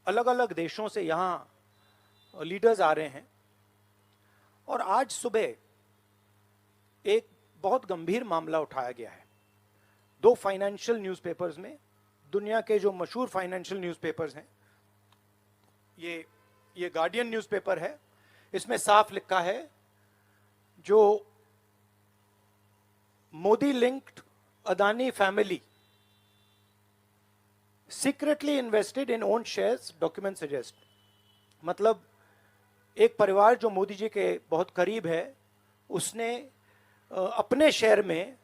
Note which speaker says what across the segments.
Speaker 1: अलग अलग देशों से यहाँ लीडर्स आ रहे हैं और आज सुबह एक बहुत गंभीर मामला उठाया गया है। दो फाइनेंशियल न्यूज़पेपर्स में, दुनिया के जो मशहूर फाइनेंशियल न्यूज़पेपर्स हैं, ये गार्डियन न्यूज़पेपर है, इसमें साफ लिखा है जो Modi linked Adani family secretly invested in own shares, document suggest. मतलब एक परिवार जो मोदी जी के बहुत करीब है, उसने अपने शेयर में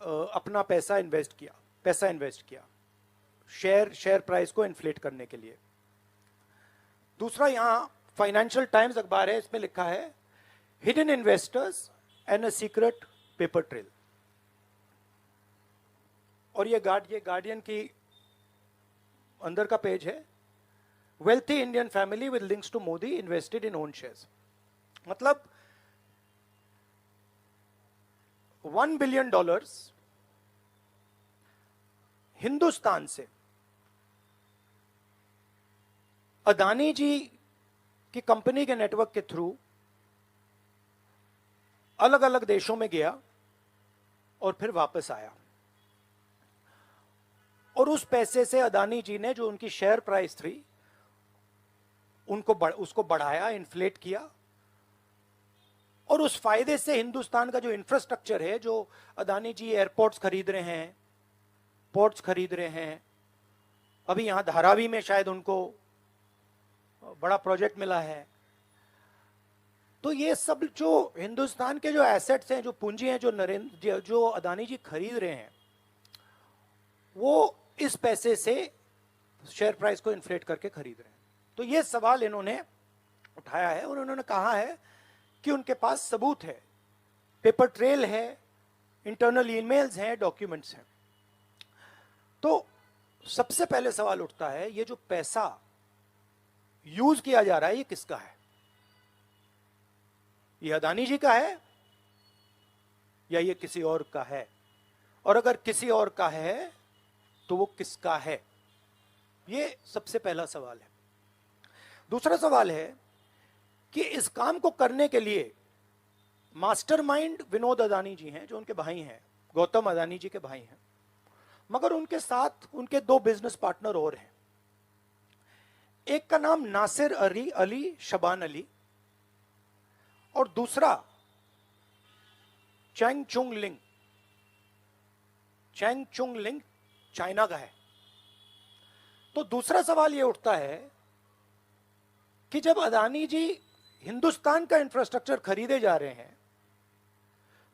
Speaker 1: अपना पैसा इन्वेस्ट किया शेयर प्राइस को इन्फ्लेट करने के लिए। दूसरा, यहां फाइनेंशियल टाइम्स अखबार है, इसमें लिखा है hidden investors and a secret paper trail. और ये गार्डियन की अंदर का पेज है, wealthy Indian family with links to Modi invested in own shares. मतलब $1 बिलियन हिंदुस्तान से अदानी जी की कंपनी के नेटवर्क के थ्रू अलग अलग देशों में गया और फिर वापस आया। और उस पैसे से अदानी जी ने, जो उनकी शेयर प्राइस थी, उसको बढ़ाया, इन्फ्लेट किया। और उस फायदे से हिंदुस्तान का जो इंफ्रास्ट्रक्चर है, जो अदानी जी एयरपोर्ट्स खरीद रहे हैं, पोर्ट्स खरीद रहे हैं, अभी यहां धारावी में शायद उनको बड़ा प्रोजेक्ट मिला है, तो ये सब जो हिंदुस्तान के जो एसेट्स हैं, जो पूंजी हैं, जो अदानी जी खरीद रहे हैं, वो इस पैसे से शेयर प्राइस को इन्फ्लेट करके खरीद रहे हैं। तो ये सवाल इन्होंने उठाया है और उन्होंने कहा है कि उनके पास सबूत है, पेपर ट्रेल है, इंटरनल ईमेल्स हैं, डॉक्यूमेंट्स हैं। तो सबसे पहले सवाल उठता है, ये जो पैसा यूज किया जा रहा है, ये किसका है? ये अदानी जी का है या ये किसी और का है? और अगर किसी और का है तो वो किसका है? ये सबसे पहला सवाल है। दूसरा सवाल है कि इस काम को करने के लिए मास्टरमाइंड विनोद अदानी जी हैं, जो उनके भाई हैं, गौतम अदानी जी के भाई हैं, मगर उनके साथ उनके दो बिजनेस पार्टनर और हैं। एक का नाम नासिर अली शबान अली और दूसरा चैंग चुंग लिंग चाइना का है। तो दूसरा सवाल यह उठता है कि जब अदानी जी हिंदुस्तान का इंफ्रास्ट्रक्चर खरीदे जा रहे हैं,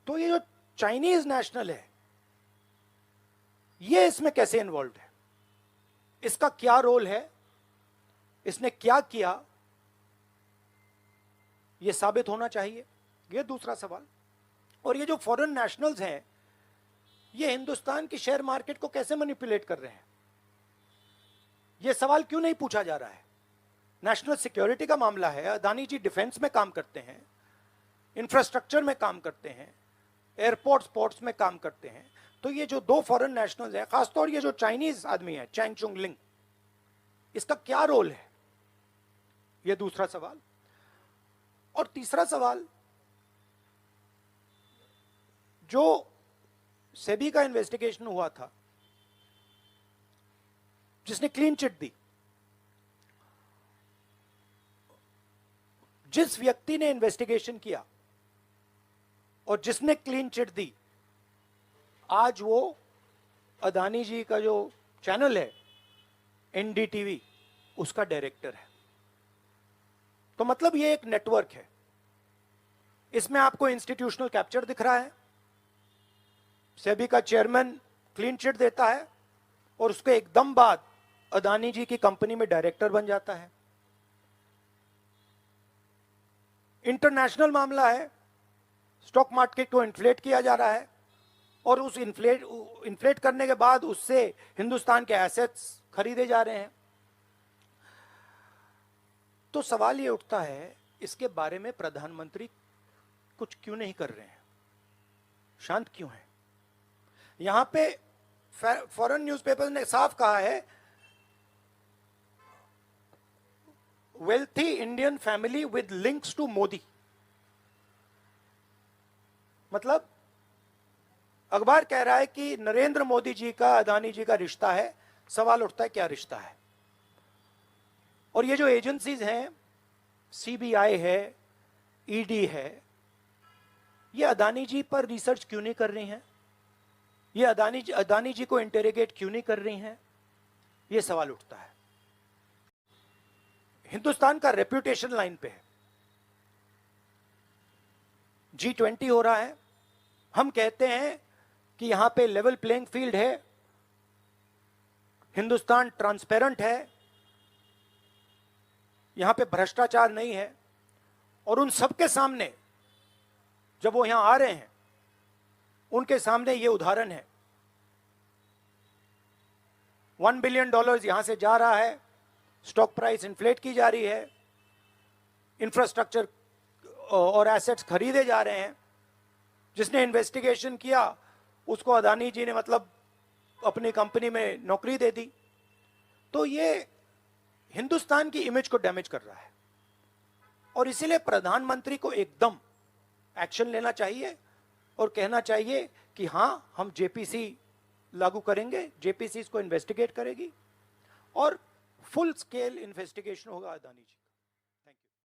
Speaker 1: तो ये जो चाइनीज नेशनल है, ये इसमें कैसे इन्वॉल्व है? इसका क्या रोल है? इसने क्या किया? ये साबित होना चाहिए। ये दूसरा सवाल। और ये जो फॉरेन नेशनल्स हैं, ये हिंदुस्तान की शेयर मार्केट को कैसे मैनिपुलेट कर रहे हैं? ये सवाल क्यों नहीं पूछा जा रहा है? नेशनल सिक्योरिटी का मामला है। अदानी जी डिफेंस में काम करते हैं, इंफ्रास्ट्रक्चर में काम करते हैं, एयरपोर्ट्स पोर्ट्स में काम करते हैं। तो ये जो दो फॉरेन नेशनल्स हैं, खासतौर ये जो चाइनीज आदमी है चैंग चुंग लिंग, इसका क्या रोल है? ये दूसरा सवाल। और तीसरा सवाल, जो सेबी का इन्वेस्टिगेशन हुआ था, जिसने क्लीन चिट दी, जिस व्यक्ति ने इन्वेस्टिगेशन किया और जिसने क्लीन चिट दी, आज वो अदानी जी का जो चैनल है एनडीटीवी, उसका डायरेक्टर है। तो मतलब ये एक नेटवर्क है। इसमें आपको इंस्टीट्यूशनल कैप्चर दिख रहा है। सेबी का चेयरमैन क्लीन चिट देता है और उसके एकदम बाद अदानी जी की कंपनी में डायरेक्टर बन जाता है। इंटरनेशनल मामला है, स्टॉक मार्केट को इन्फ्लेट किया जा रहा है और उस इन्फ्लेट करने के बाद उससे हिंदुस्तान के एसेट्स खरीदे जा रहे हैं। तो सवाल ये उठता है, इसके बारे में प्रधानमंत्री कुछ क्यों नहीं कर रहे हैं? शांत क्यों है? यहां पे फॉरेन न्यूज़पेपर ने साफ कहा है wealthy Indian family with links to Modi. मतलब अखबार कह रहा है कि नरेंद्र मोदी जी का अदानी जी का रिश्ता है। सवाल उठता है क्या रिश्ता है। और ये जो एजेंसीज हैं, सीबीआई है, ईडी है, ये अदानी जी पर रिसर्च क्यों नहीं कर रही हैं? ये अदानी जी को इंटेरोगेट क्यों नहीं कर रही हैं? ये सवाल उठता है। हिंदुस्तान का रेप्यूटेशन लाइन पे है। G20 हो रहा है, हम कहते हैं कि यहां पे लेवल प्लेइंग फील्ड है, हिंदुस्तान ट्रांसपेरेंट है, यहां पे भ्रष्टाचार नहीं है। और उन सबके सामने जब वो यहां आ रहे हैं, उनके सामने ये उदाहरण है। $1 बिलियन यहां से जा रहा है, स्टॉक प्राइस इन्फ्लेट की जा रही है, इंफ्रास्ट्रक्चर और एसेट्स खरीदे जा रहे हैं। जिसने इन्वेस्टिगेशन किया उसको अदानी जी ने मतलब अपनी कंपनी में नौकरी दे दी। तो ये हिंदुस्तान की इमेज को डैमेज कर रहा है और इसीलिए प्रधानमंत्री को एकदम एक्शन लेना चाहिए और कहना चाहिए कि हां, हम जेपीसी लागू करेंगे, जेपीसी इसको इन्वेस्टिगेट करेगी और फुल स्केल इन्वेस्टिगेशन होगा अदानी जी।